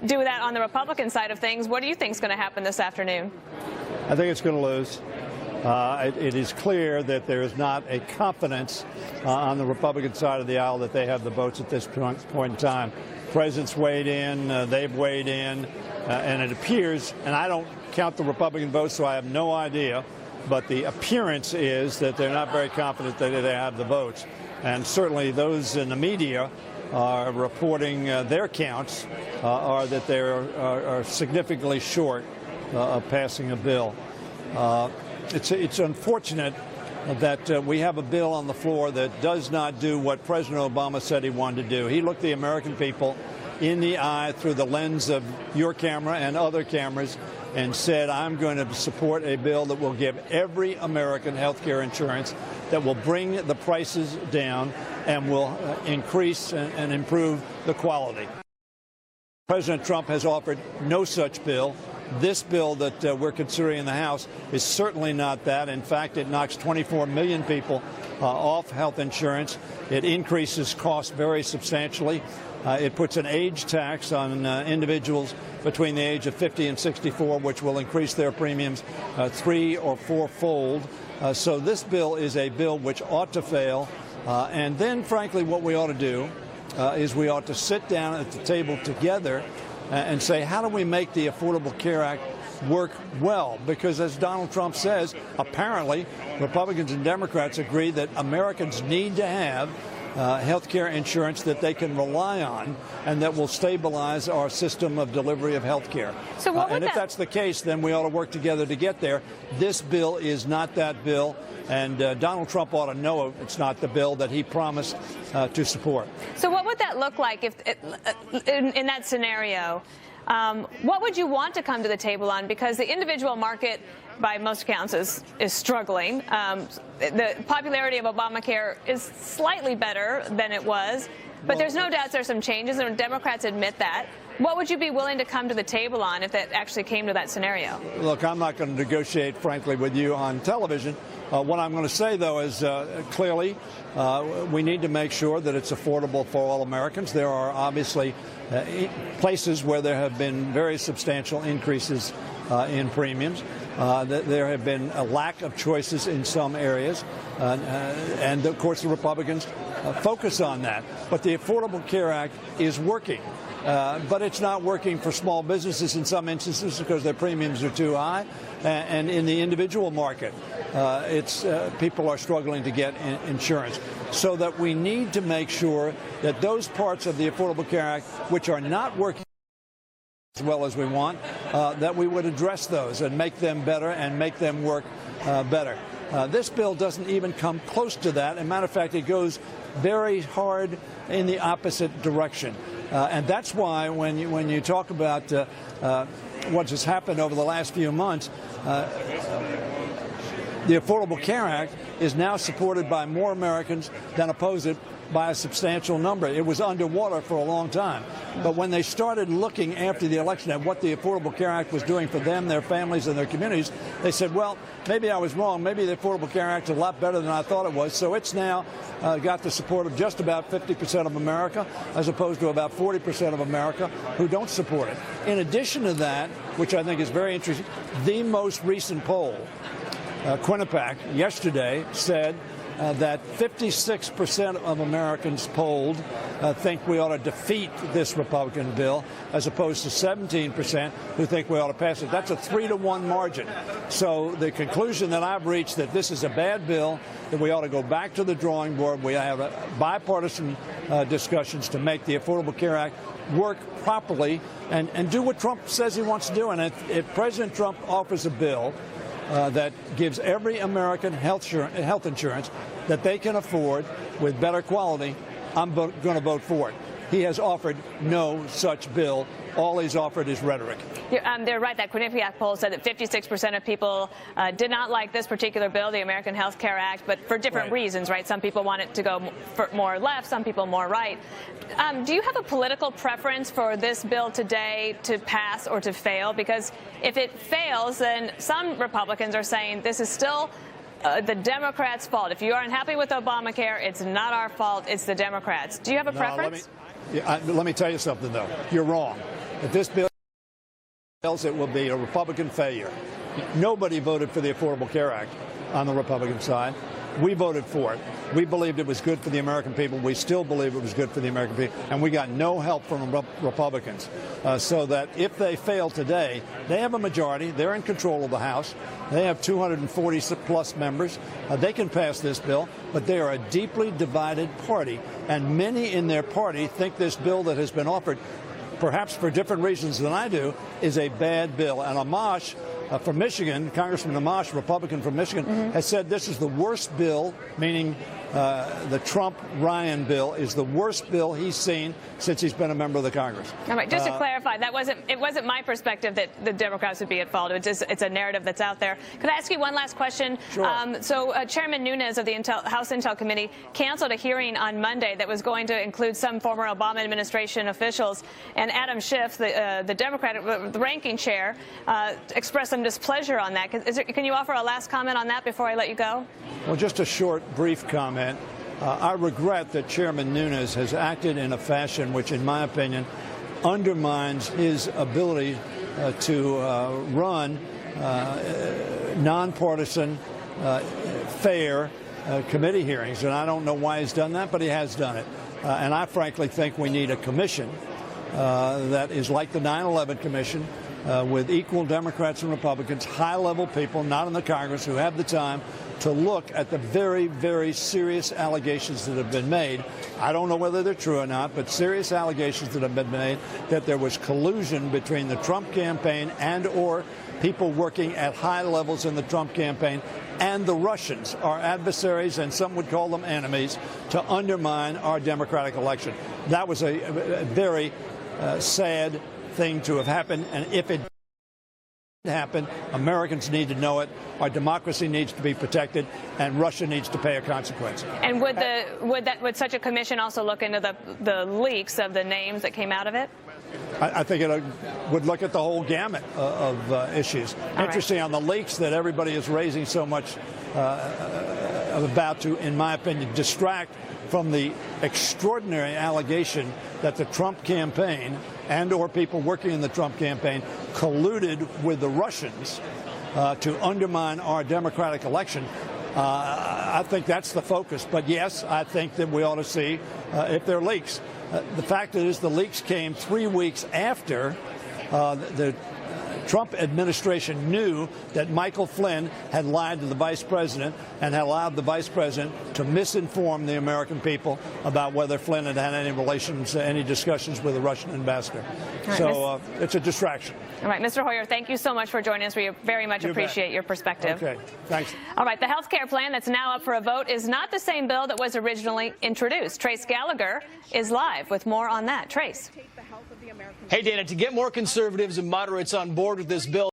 do that on the Republican side of things. What do you think is going to happen this afternoon? I think it's going to lose. It is clear that there is not a confidence on the Republican side of the aisle that they have the votes at this point in time. The president's weighed in, they've weighed in, and it appears, and I don't count the Republican votes, so I have no idea, but the appearance is that they're not very confident that they have the votes. And certainly those in the media are reporting their counts are that they are significantly short of passing a bill. It's unfortunate that we have a bill on the floor that does not do what President Obama said he wanted to do. He looked the American people in the eye through the lens of your camera and other cameras and said, I'm going to support a bill that will give every American health care insurance, that will bring the prices down and will increase and improve the quality. President Trump has offered no such bill. This bill that we're considering in the House is certainly not that. In fact, it knocks 24 million people off health insurance. It increases costs very substantially. It puts an age tax on individuals between the age of 50 and 64, which will increase their premiums 3- or 4-fold. So this bill is a bill which ought to fail. And then, frankly, what we ought to do is we ought to sit down at the table together and say, how do we make the Affordable Care Act work well? Because as Donald Trump says, apparently Republicans and Democrats agree that Americans need to have health care insurance that they can rely on and that will stabilize our system of delivery of health care. So and if that's the case, then we ought to work together to get there. This bill is not that bill, and Donald Trump ought to know it's not the bill that he promised to support. So what would that look like if, in that scenario? What would you want to come to the table on? Because the individual market, by most accounts, is struggling. The popularity of Obamacare is slightly better than it was, but there's no doubt there's some changes, and Democrats admit that. What would you be willing to come to the table on if that actually came to that scenario? Look, I'm not going to negotiate, frankly, with you on television. What I'm going to say, though, is clearly we need to make sure that it's affordable for all Americans. There are obviously places where there have been very substantial increases in premiums. There have been a lack of choices in some areas. And, of course, the Republicans focus on that. But the Affordable Care Act is working. But it's not working for small businesses in some instances because their premiums are too high. And in the individual market, people are struggling to get insurance. So that we need to make sure that those parts of the Affordable Care Act which are not working as well as we want, that we would address those and make them better and make them work better. This bill doesn't even come close to that. As a matter of fact, it goes very hard in the opposite direction. And that's why when you talk about what has happened over the last few months, the Affordable Care Act is now supported by more Americans than oppose it by a substantial number. It was underwater for a long time. But when they started looking after the election at what the Affordable Care Act was doing for them, their families, and their communities, they said, well, maybe I was wrong. Maybe the Affordable Care Act is a lot better than I thought it was. So it's now got the support of just about 50% of America, as opposed to about 40% of America who don't support it. In addition to that, which I think is very interesting, the most recent poll, Quinnipiac, yesterday said that 56% of Americans polled think we ought to defeat this Republican bill, as opposed to 17% who think we ought to pass it. That's a 3-to-1 margin. So the conclusion that I've reached that this is a bad bill, that we ought to go back to the drawing board. We have bipartisan discussions to make the Affordable Care Act work properly and do what Trump says he wants to do. And if President Trump offers a bill that gives every American health insurance that they can afford with better quality, I'm going to vote for it. He has offered no such bill. All he's offered is rhetoric. They're right. That Quinnipiac poll said that 56% of people did not like this particular bill, the American Health Care Act, but for different reasons, right? Some people want it to go more left, some people more right. Do you have a political preference for this bill today to pass or to fail? Because if it fails, then some Republicans are saying this is still the Democrats' fault. If you are unhappy with Obamacare, it's not our fault, it's the Democrats. Do you have a preference? Let me tell you something, though. You're wrong. If this bill fails, it will be a Republican failure. Nobody voted for the Affordable Care Act on the Republican side. We voted for it. We believed it was good for the American people. We still believe it was good for the American people. And we got no help from Republicans. So that if they fail today, they have a majority. They're in control of the House. They have 240-plus members. They can pass this bill, but they are a deeply divided party. And many in their party think this bill that has been offered, perhaps for different reasons than I do, is a bad bill. And Amash from Michigan, Congressman Amash, Republican from Michigan, has said this is the worst bill, meaning the Trump-Ryan bill is the worst bill he's seen since he's been a member of the Congress. All right, just to clarify, it wasn't my perspective that the Democrats would be at fault. It's a narrative that's out there. Could I ask you one last question? Sure. Chairman Nunes of the House Intel Committee canceled a hearing on Monday that was going to include some former Obama administration officials, and Adam Schiff, the Democratic the ranking chair, expressed some displeasure on that. Can you offer a last comment on that before I let you go? Well, just a short, brief comment. I regret that Chairman Nunes has acted in a fashion which, in my opinion, undermines his ability to run nonpartisan, fair committee hearings. And I don't know why he's done that, but he has done it. And I frankly think we need a commission that is like the 9/11 Commission, with equal Democrats and Republicans, high-level people, not in the Congress, who have the time to look at the very, very serious allegations that have been made. I don't know whether they're true or not, but serious allegations that have been made that there was collusion between the Trump campaign and or people working at high levels in the Trump campaign and the Russians, our adversaries, and some would call them enemies, to undermine our democratic election. That was a very sad thing to have happened, and if it happen, Americans need to know it. Our democracy needs to be protected, and Russia needs to pay a consequence. And would such a commission also look into the leaks of the names that came out of it? I think it would look at the whole gamut of issues. Interesting on the leaks that everybody is raising so much about to, in my opinion, distract from the extraordinary allegation that the Trump campaign and or people working in the Trump campaign colluded with the Russians to undermine our democratic election. I think that's the focus. But yes, I think that we ought to see if there are leaks. The fact is the leaks came 3 weeks after the Trump administration knew that Michael Flynn had lied to the vice president and had allowed the vice president to misinform the American people about whether Flynn had had any relations, any discussions with the Russian ambassador. Right, so it's a distraction. All right, Mr. Hoyer, thank you so much for joining us. We very much appreciate your perspective. Okay, thanks. All right, the health care plan that's now up for a vote is not the same bill that was originally introduced. Trace Gallagher is live with more on that. Trace. Hey, Dana, to get more conservatives and moderates on board with this bill,